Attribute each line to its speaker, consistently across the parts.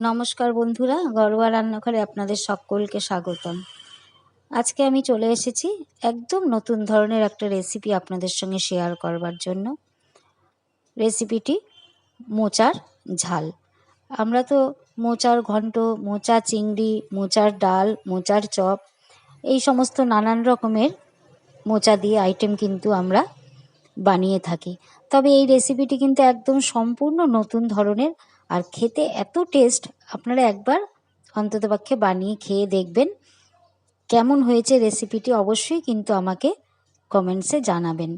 Speaker 1: নমস্কার বন্ধুরা, ঘরোয়া রান্নাঘরে আপনাদের সকলকে স্বাগতম। আজকে আমি চলে এসেছি একদম নতুন ধরনের একটা রেসিপি আপনাদের সঙ্গে শেয়ার করবার জন্য। রেসিপিটি মোচার ঝাল। আমরা তো মোচার ঘন্ট, মোচা চিংড়ি, মোচার ডাল, মোচার চপ এই সমস্ত নানান রকমের মোচা দিয়ে আইটেম কিন্তু আমরা বানিয়ে থাকি। তবে এই রেসিপিটি কিন্তু একদম সম্পূর্ণ নতুন ধরনের, আর খেতে এত টেস্ট। আপনারা একবার অন্ততপক্ষে বানিয়ে খেয়ে দেখবেন কেমন হয়েছে রেসিপিটি। অবশ্যই কিন্তু আমাকে কমেন্টসে জানাবেন।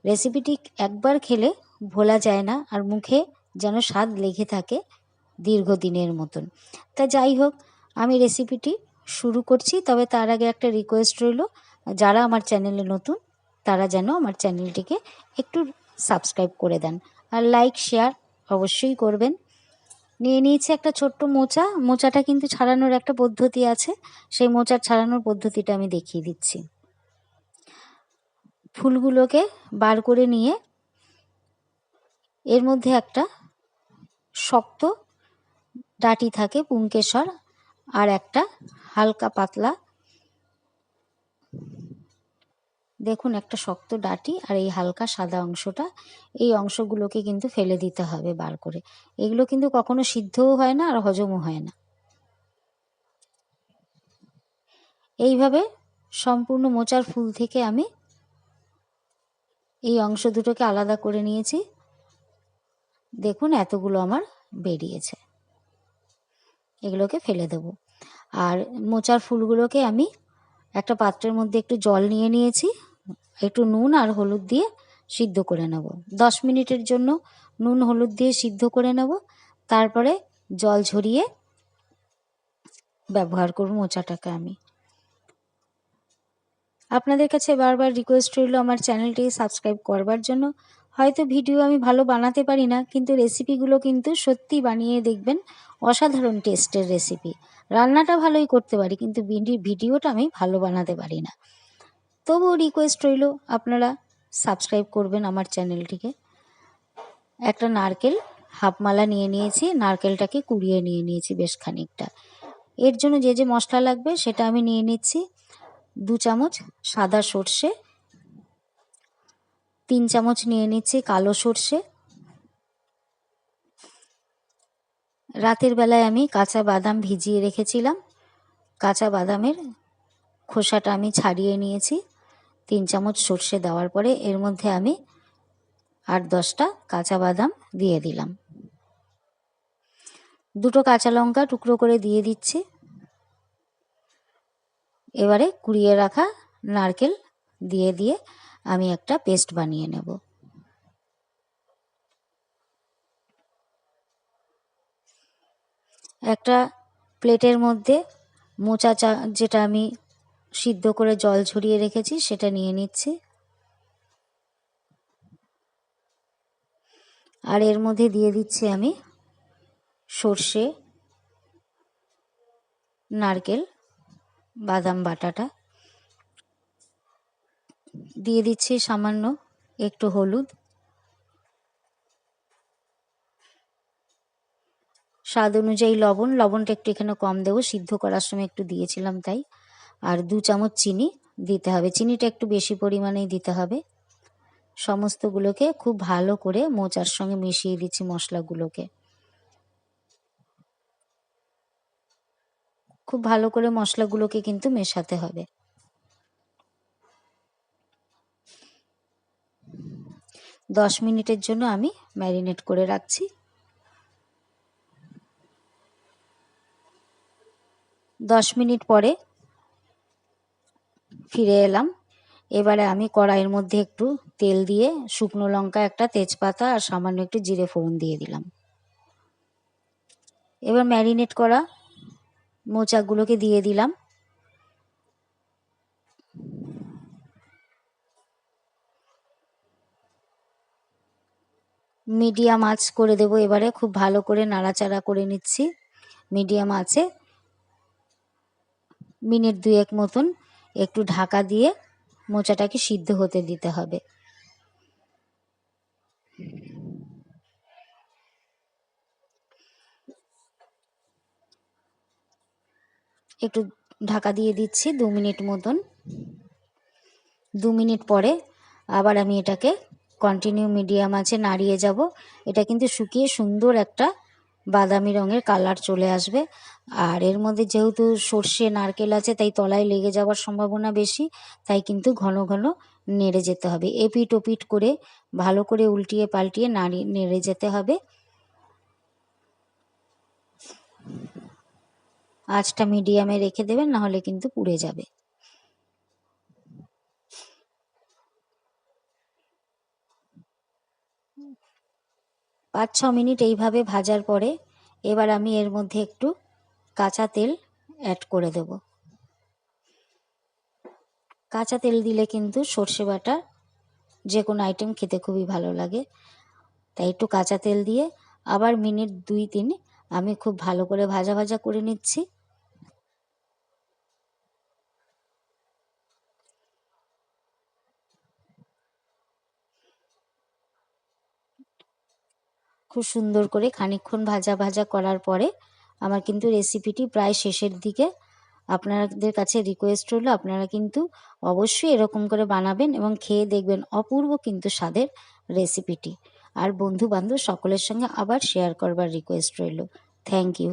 Speaker 1: রেসিপিটি একবার খেলে ভোলা যায় না, আর মুখে যেন স্বাদ লেগে থাকে দীর্ঘদিনের মতন। তা যাই হোক, আমি রেসিপিটি শুরু করছি। তবে তার আগে একটা রিকোয়েস্ট রইল, যারা আমার চ্যানেলে নতুন তারা যেন আমার চ্যানেলটিকে একটু সাবস্ক্রাইব করে দেন, আর লাইক শেয়ার অবশ্যই করবেন। নিয়ে নিয়েছি একটা ছোট্ট মোচা। মোচাটা কিন্তু ছাড়ানোর একটা পদ্ধতি আছে, সেই মোচার ছাড়ানোর পদ্ধতিটা আমি দেখিয়ে দিচ্ছি। ফুলগুলোকে বার করে নিয়ে এর মধ্যে একটা শক্ত ডাঁটি থাকে পুংকেশর, আর একটা হালকা পাতলা, দেখুন একটা শক্ত ডাঁটি আর এই হালকা সাদা অংশটা, এই অংশগুলোকে কিন্তু ফেলে দিতে হবে বার করে। এগুলো কিন্তু কখনো সিদ্ধও হয় না আর হজমও হয় না। এইভাবে সম্পূর্ণ মোচার ফুল থেকে আমি এই অংশ দুটোকে আলাদা করে নিয়েছি। দেখুন এতগুলো আমার বেরিয়েছে, এগুলোকে ফেলে দেব। আর মোচার ফুলগুলোকে আমি একটা পাত্রের মধ্যে একটু জল নিয়ে নিয়েছি, একটু নুন আর হলুদ দিয়ে সিদ্ধ করে নেব। 10 মিনিটের জন্য নুন হলুদ দিয়ে সিদ্ধ করে নেব, তারপরে জল ঝরিয়ে ব্যবহার করব মোচাটাকে আমি। আপনাদের কাছে বারবার রিকোয়েস্ট রইল আমার চ্যানেলটি সাবস্ক্রাইব করবার জন্য। হয়তো ভিডিও আমি ভালো বানাতে পারি না, কিন্তু রেসিপিগুলো কিন্তু সত্যি বানিয়ে দেখবেন অসাধারণ টেস্টের রেসিপি। রান্নাটা ভালোই করতে পারি, কিন্তু ভিডিওটা আমি ভালো বানাতে পারি না। তবুও রিকোয়েস্ট রইল আপনারা সাবস্ক্রাইব করবেন আমার চ্যানেলটিকে। একটা নারকেল হাফ মালা নিয়ে নিয়েছি, নারকেলটাকে কুড়িয়ে নিয়ে নিয়েছি বেশ খানিকটা। এর জন্য যে যে মশলা লাগবে সেটা আমি নিয়ে নিচ্ছি। 2 চামচ সাদা সর্ষে, 3 চামচ নিয়ে নিচ্ছি কালো সর্ষে। রাতের বেলায় আমি কাঁচা বাদাম ভিজিয়ে রেখেছিলাম, কাঁচা বাদামের খোসাটা আমি ছাড়িয়ে নিয়েছি। 3 চামচ সর্ষে দেওয়ার পরে এর মধ্যে আমি 8-10টা কাঁচা বাদাম দিয়ে দিলাম। 2টো কাঁচা লঙ্কা টুকরো করে দিয়ে দিচ্ছি। এবারে কুড়িয়ে রাখা নারকেল দিয়ে আমি একটা পেস্ট বানিয়ে নেব। একটা প্লেটের মধ্যে মোচা যেটা আমি সিদ্ধ করে জল ঝরিয়ে রেখেছি সেটা নিয়ে নিচ্ছি, আর এর মধ্যে দিয়ে দিচ্ছি আমি সর্ষে, নারকেল, বাদাম বাটাটা দিয়ে দিচ্ছি, সামান্য একটু হলুদ, স্বাদ অনুযায়ী লবণ। লবণটা একটু এখানে কম দেবো, সিদ্ধ করার সময় একটু দিয়েছিলাম তাই। আর 2 চামচ চিনি দিতে হবে, চিনিটা একটু বেশি পরিমাণেই দিতে হবে। সমস্তগুলোকে খুব ভালো করে মোচার সঙ্গে মিশিয়ে দিচ্ছি মশলাগুলোকে। খুব ভালো করে মশলাগুলোকে কিন্তু মেশাতে হবে। 10 মিনিটের জন্য আমি ম্যারিনেট করে রাখছি। 10 মিনিট পরে ফিরে এলাম। এবারে আমি কড়াইয়ের মধ্যে একটু তেল দিয়ে শুকনো লঙ্কা, একটা তেজপাতা আর সামান্য একটু জিরে ফোড়ন দিয়ে দিলাম। এবার ম্যারিনেট করা মোচাগুলোকে দিয়ে দিলাম। মিডিয়াম আঁচ করে দেবো। এবারে খুব ভালো করে নাড়াচাড়া করে নিচ্ছি মিডিয়াম আঁচে। মিনিট 2 মতন একটু ঢাকা দিয়ে মোচাটাকে সিদ্ধ হতে দিতে হবে। একটু ঢাকা দিয়ে দিচ্ছি 2 মিনিট মতন। 2 মিনিট পরে আবার আমি এটাকে কন্টিনিউ মিডিয়াম আঁচে নাড়িয়ে যাব। এটা কিন্তু শুকিয়ে সুন্দর একটা বাদামি রঙের কালার চলে আসবে। আর এর মধ্যে যেহেতু সর্ষে নারকেল আছে তাই তলায় লেগে যাওয়ার সম্ভাবনা বেশি, তাই কিন্তু ঘন ঘন নেড়ে যেতে হবে। এপিট ওপিট করে ভালো করে উল্টিয়ে পাল্টিয়ে নেড়ে যেতে হবে। আঁচটা মিডিয়ামে রেখে দেবেন, নাহলে কিন্তু পুড়ে যাবে। 5-6 মিনিট এইভাবে ভাজার পরে এবার আমি এর মধ্যে একটু কাঁচা তেল অ্যাড করে দেব। কাঁচা তেল দিলে কিন্তু সর্ষে বাটা যে কোনো আইটেম খেতে খুবই ভালো লাগে। তাই একটু কাঁচা তেল দিয়ে আবার মিনিট 2-3 আমি খুব ভালো করে ভাজা ভাজা করে নিচ্ছি। খুব সুন্দর করে খানিকক্ষণ ভাজা ভাজা করার পরে আমার কিন্তু রেসিপিটি প্রায় শেষের দিকে। আপনাদের কাছে রিকোয়েস্ট রইল, আপনারা কিন্তু অবশ্যই এরকম করে বানাবেন এবং খেয়ে দেখবেন অপূর্ব কিন্তু স্বাদের রেসিপিটি। আর বন্ধু বান্ধব সকলের সঙ্গে আবার শেয়ার করবার রিকোয়েস্ট রইল। Thank you.